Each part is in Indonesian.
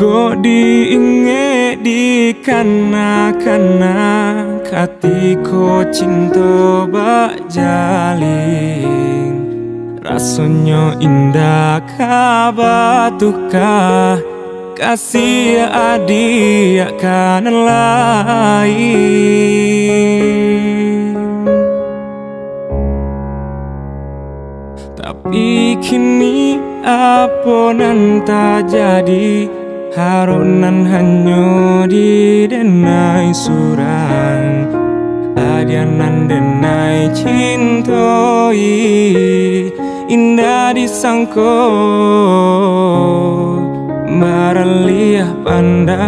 Kok diinge di kana-kana katiko cinta bak jaling, rasanya indah kabatuka kasih adik kanan lain. Tapi kini apa nan tak jadi, harunan hanya di denai surang, adianan denai cintoi indah disangko maraliah pandang.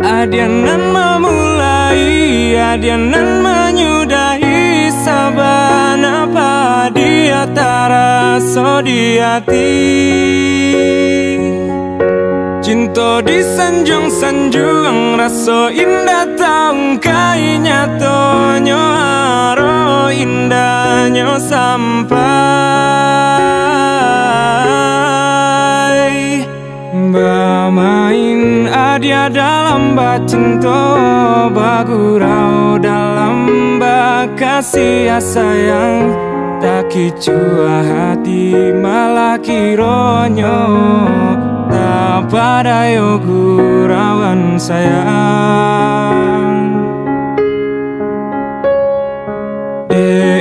Adianan memulai, adianan menyudahi sabana apa dia taraso di hati. Cinta disanjung-sanjung rasa indah taung kai nyatonyo aro indahnya sampai bermain adia dalam bacinta, bagurau dalam bakasih sayang, tak kicua hati malah kironyo tak pada gurauan sayang.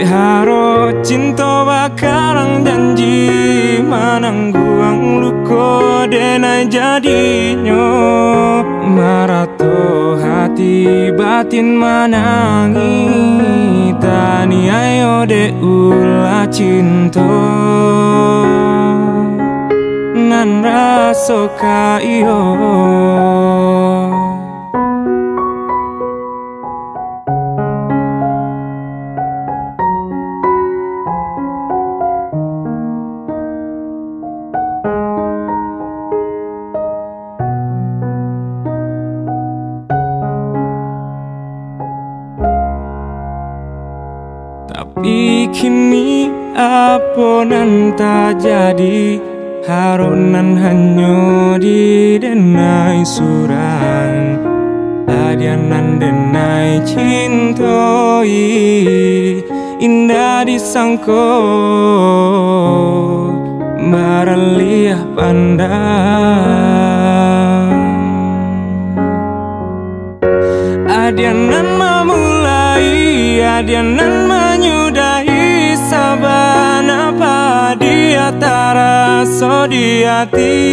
Haro cinta bakarang janji manangguang luko denai jadinya, marato hati batin manangi tani ayo de ulah cinta nan raso ka iyo. Tapi kini apa nan tak jadi, harunan hanya di denai surang, adianan denai cintoi indah disangko maraliah pandang. Adianan memulai, adianan menyudahi sabana apa dia taraso di hati.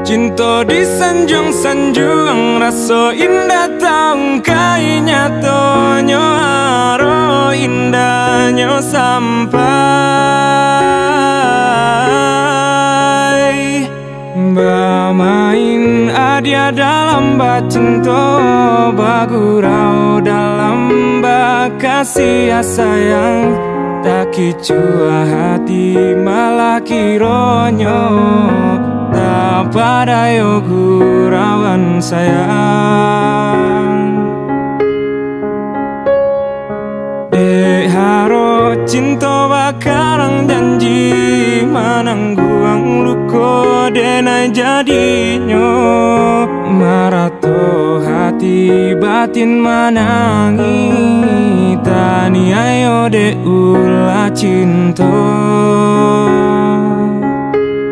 Cinta disanjung-sanjung rasa indah taung kai nyatonyo aro indahnya sampai bermain adia dalam bacinta, bagurau dalam bakasih sayang, tak kicua hati malah kironyo tak pada gurauan sayang. Haro cinta bakarang janji manangguang luko denai jadinya, marato hati batin manangi tani ayo de ulah cinta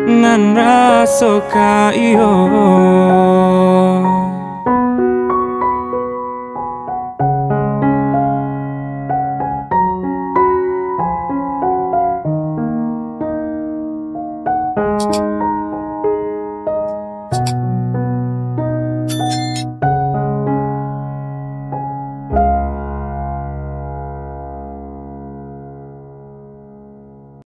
nan raso ka iyo.